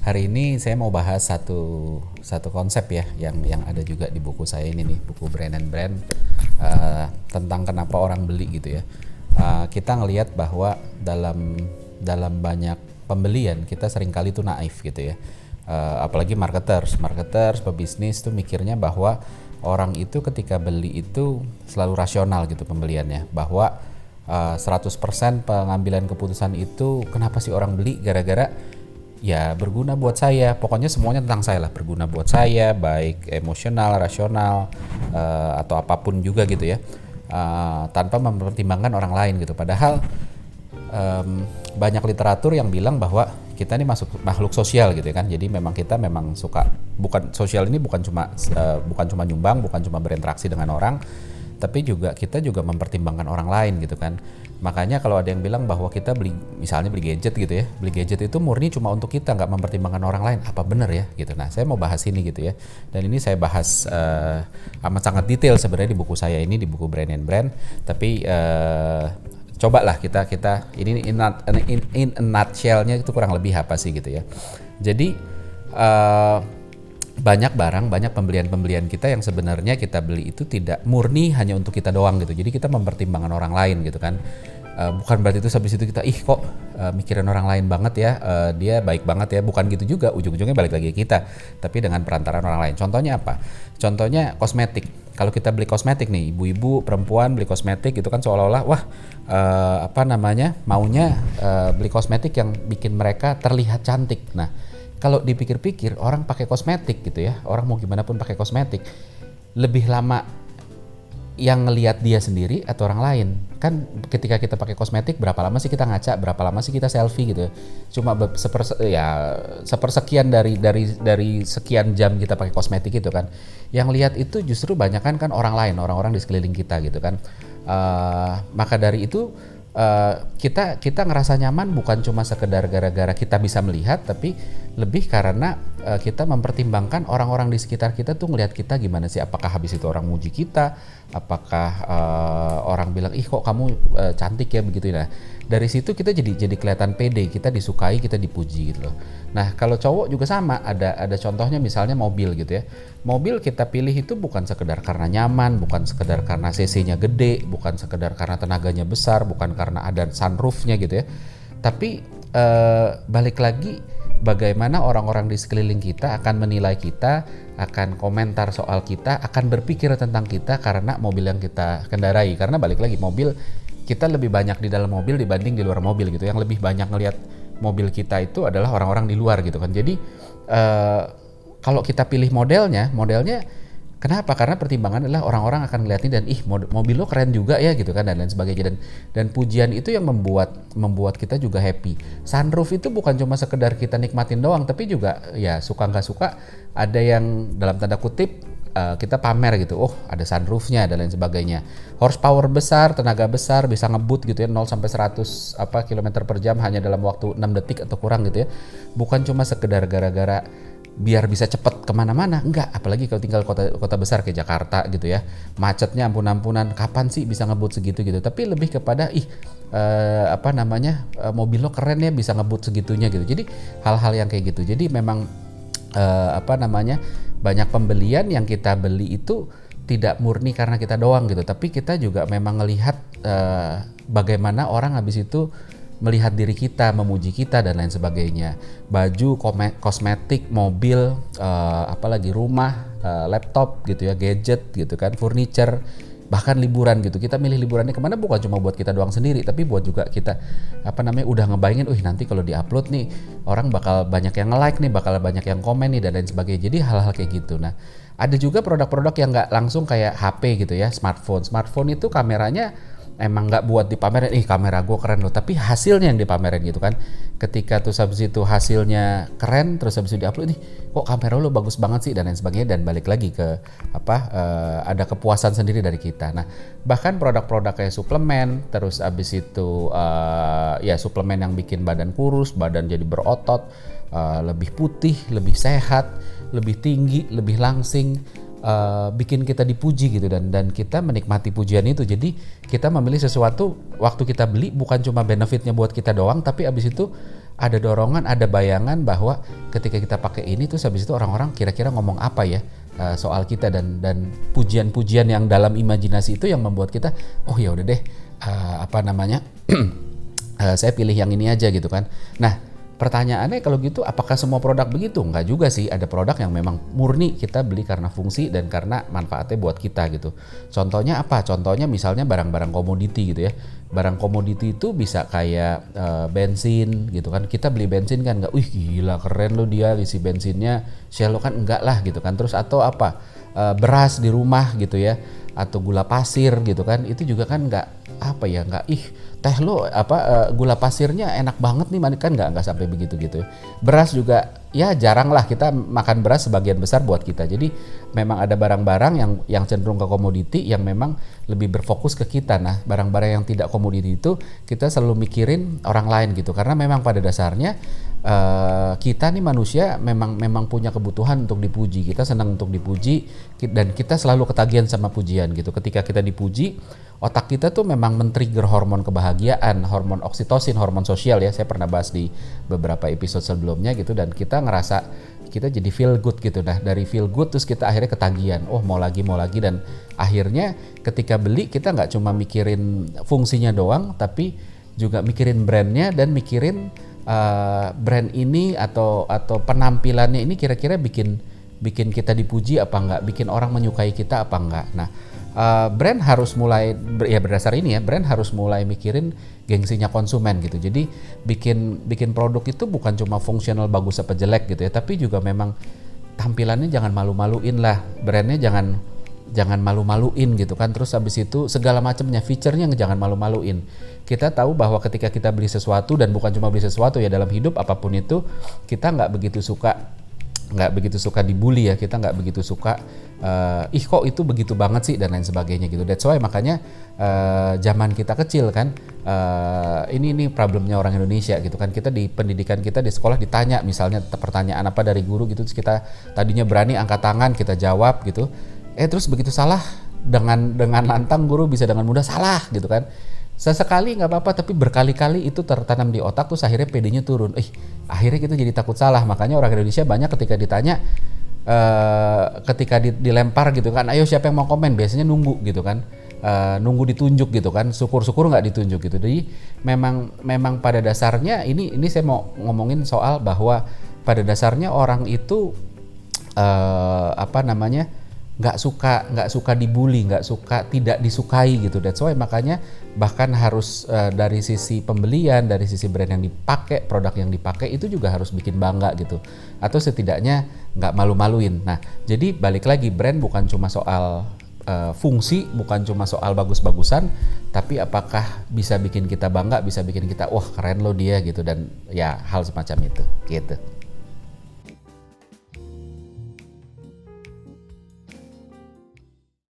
Hari ini saya mau bahas satu konsep ya yang ada juga di buku saya ini nih, buku Brand and Brand, tentang kenapa orang beli gitu ya. Kita ngelihat bahwa dalam banyak pembelian kita seringkali tuh naif gitu ya. Apalagi marketers, pebisnis tuh mikirnya bahwa orang itu ketika beli itu selalu rasional gitu pembeliannya, bahwa 100% pengambilan keputusan itu kenapa sih orang beli gara-gara ya berguna buat saya, pokoknya semuanya tentang saya lah, berguna buat saya, baik emosional, rasional, atau apapun juga gitu ya, tanpa mempertimbangkan orang lain gitu. Padahal banyak literatur yang bilang bahwa kita ini masuk makhluk sosial gitu ya kan, jadi memang kita memang suka, bukan sosial ini bukan cuma nyumbang, bukan cuma berinteraksi dengan orang, tapi juga kita juga mempertimbangkan orang lain gitu kan. Makanya kalau ada yang bilang bahwa kita misalnya beli gadget gitu ya, beli gadget itu murni cuma untuk kita, nggak mempertimbangkan orang lain, apa benar ya gitu. Nah, saya mau bahas ini gitu ya, dan ini saya bahas amat sangat detail sebenarnya di buku saya ini, di buku Brand and Brand. Tapi cobalah kita ini in a nutshell-nya itu kurang lebih apa sih gitu ya. Jadi banyak pembelian kita yang sebenarnya kita beli itu tidak murni hanya untuk kita doang gitu. Jadi kita mempertimbangkan orang lain gitu kan. Bukan berarti itu habis itu kita kok mikirin orang lain banget ya, dia baik banget ya, bukan gitu juga, ujung-ujungnya balik lagi ke kita, tapi dengan perantaraan orang lain. Contohnya apa? Contohnya kosmetik. Kalau kita beli kosmetik nih, ibu-ibu, perempuan beli kosmetik itu kan seolah-olah maunya beli kosmetik yang bikin mereka terlihat cantik. Nah, kalau dipikir-pikir, orang pakai kosmetik gitu ya, orang mau gimana pun pakai kosmetik, lebih lama yang ngelihat dia sendiri atau orang lain. Kan ketika kita pakai kosmetik, berapa lama sih kita ngaca, berapa lama sih kita selfie gitu. Cuma sepersekian dari sekian jam kita pakai kosmetik itu kan. Yang lihat itu justru banyak kan orang lain, orang-orang di sekeliling kita gitu kan. Maka dari itu kita ngerasa nyaman bukan cuma sekedar gara-gara kita bisa melihat, tapi lebih karena kita mempertimbangkan orang-orang di sekitar kita tuh ngelihat kita gimana sih, apakah habis itu orang muji kita, apakah orang bilang kok kamu cantik ya begitu. Nah, dari situ kita jadi kelihatan pede, kita disukai, kita dipuji gitu loh. Nah, kalau cowok juga sama, ada contohnya misalnya mobil gitu ya. Mobil kita pilih itu bukan sekedar karena nyaman, bukan sekedar karena cc-nya gede, bukan sekedar karena tenaganya besar, bukan karena ada sunroof-nya gitu ya. Tapi balik lagi, bagaimana orang-orang di sekeliling kita akan menilai kita, akan komentar soal kita, akan berpikir tentang kita karena mobil yang kita kendarai. Karena balik lagi, mobil kita lebih banyak di dalam mobil dibanding di luar mobil gitu. Yang lebih banyak ngelihat mobil kita itu adalah orang-orang di luar gitu kan. Jadi kalau kita pilih modelnya kenapa? Karena pertimbangan adalah orang-orang akan ngeliatin dan mobil lo keren juga ya gitu kan, dan lain sebagainya, dan pujian itu yang membuat kita juga happy. Sunroof itu bukan cuma sekedar kita nikmatin doang, tapi juga ya suka nggak suka ada yang dalam tanda kutip kita pamer gitu, ada sunroofnya dan lain sebagainya. Horsepower besar, tenaga besar, bisa ngebut gitu ya, 0 sampai 100 kilometer per jam hanya dalam waktu 6 detik atau kurang gitu ya. Bukan cuma sekedar gara-gara biar bisa cepet kemana-mana, enggak. Apalagi kalau tinggal kota besar kayak Jakarta gitu ya, macetnya ampun-ampunan, kapan sih bisa ngebut segitu gitu. Tapi lebih kepada mobil lo keren ya bisa ngebut segitunya gitu. Jadi hal-hal yang kayak gitu. Jadi memang banyak pembelian yang kita beli itu tidak murni karena kita doang gitu, tapi kita juga memang ngelihat bagaimana orang habis itu melihat diri kita, memuji kita dan lain sebagainya. Baju, kosmetik, mobil, apalagi rumah, laptop gitu ya, gadget gitu kan, furniture, bahkan liburan gitu. Kita milih liburannya kemana bukan cuma buat kita doang sendiri, tapi buat juga kita udah ngebayangin, nanti kalau diupload nih orang bakal banyak yang nge-like nih, bakal banyak yang komen nih dan lain sebagainya. Jadi hal-hal kayak gitu. Nah, ada juga produk-produk yang nggak langsung kayak HP gitu ya, smartphone itu kameranya emang nggak buat dipamerin, kamera gue keren loh, tapi hasilnya yang dipamerin gitu kan. Ketika tuh habis itu hasilnya keren, terus habis itu diupload, kok kamera lo bagus banget sih dan lain sebagainya, dan balik lagi ke ada kepuasan sendiri dari kita. Nah, bahkan produk-produk kayak suplemen, terus habis itu suplemen yang bikin badan kurus, badan jadi berotot, lebih putih, lebih sehat, lebih tinggi, lebih langsing, bikin kita dipuji gitu, dan kita menikmati pujian itu. Jadi kita memilih sesuatu waktu kita beli bukan cuma benefitnya buat kita doang, tapi abis itu ada dorongan, ada bayangan bahwa ketika kita pakai ini tuh habis itu orang-orang kira-kira ngomong apa ya soal kita, dan pujian-pujian yang dalam imajinasi itu yang membuat kita oh ya udah deh apa namanya saya pilih yang ini aja gitu kan. Nah, pertanyaannya kalau gitu apakah semua produk begitu? Enggak juga sih, ada produk yang memang murni kita beli karena fungsi dan karena manfaatnya buat kita gitu. Contohnya apa? Contohnya misalnya barang-barang komoditi gitu ya. Barang komoditi itu bisa kayak bensin gitu kan. Kita beli bensin kan enggak, wih gila keren lo dia isi bensinnya, Shell lo kan enggak lah gitu kan. Terus atau apa? Beras di rumah gitu ya. Atau gula pasir gitu kan. Itu juga kan enggak apa ya, enggak teh lo gula pasirnya enak banget nih, kan nggak sampai begitu gitu. Beras juga ya jarang lah kita makan beras, sebagian besar buat kita. Jadi memang ada barang-barang yang cenderung ke komoditi yang memang lebih berfokus ke kita. Nah, barang-barang yang tidak komoditi itu kita selalu mikirin orang lain gitu, karena memang pada dasarnya kita nih manusia memang punya kebutuhan untuk dipuji. Kita senang untuk dipuji dan kita selalu ketagihan sama pujian gitu. Ketika kita dipuji, otak kita tuh memang men-trigger hormon kebahagiaan, hormon oksitosin, hormon sosial ya. Saya pernah bahas di beberapa episode sebelumnya gitu, dan kita ngerasa kita jadi feel good gitu. Nah, dari feel good terus kita akhirnya ketagihan. Oh, mau lagi, dan akhirnya ketika beli kita nggak cuma mikirin fungsinya doang, tapi juga mikirin brandnya dan mikirin brand ini atau penampilannya ini kira-kira bikin kita dipuji apa enggak, bikin orang menyukai kita apa enggak. Nah, brand harus mulai berdasar ini ya, brand harus mulai mikirin gengsinya konsumen gitu. Jadi bikin produk itu bukan cuma fungsional bagus apa jelek gitu ya, tapi juga memang tampilannya jangan malu-maluin lah, brandnya jangan malu-maluin gitu kan. Terus habis itu segala macamnya, feature-nya jangan malu-maluin. Kita tahu bahwa ketika kita beli sesuatu, dan bukan cuma beli sesuatu ya, dalam hidup apapun itu kita nggak begitu suka dibully ya, kita nggak begitu suka kok itu begitu banget sih dan lain sebagainya gitu. That's why makanya zaman kita kecil kan ini problemnya orang Indonesia gitu kan. Kita di pendidikan kita di sekolah ditanya misalnya pertanyaan apa dari guru gitu, terus kita tadinya berani angkat tangan kita jawab gitu, terus begitu salah dengan lantang guru bisa dengan mudah salah gitu kan. Sesekali nggak apa-apa, tapi berkali-kali itu tertanam di otak, terus akhirnya PD-nya turun. Akhirnya kita jadi takut salah. Makanya orang Indonesia banyak ketika ditanya, ketika dilempar gitu kan, ayo siapa yang mau komen, biasanya nunggu gitu kan, nunggu ditunjuk gitu kan, syukur-syukur nggak ditunjuk gitu. Jadi memang pada dasarnya ini saya mau ngomongin soal bahwa pada dasarnya orang itu nggak suka dibully, nggak suka tidak disukai gitu. That's why makanya bahkan harus dari sisi pembelian, dari sisi brand yang dipakai, produk yang dipakai itu juga harus bikin bangga gitu, atau setidaknya nggak malu-maluin. Nah, jadi balik lagi, brand bukan cuma soal fungsi, bukan cuma soal bagus-bagusan, tapi apakah bisa bikin kita bangga, bisa bikin kita wah keren lo dia gitu, dan ya hal semacam itu gitu.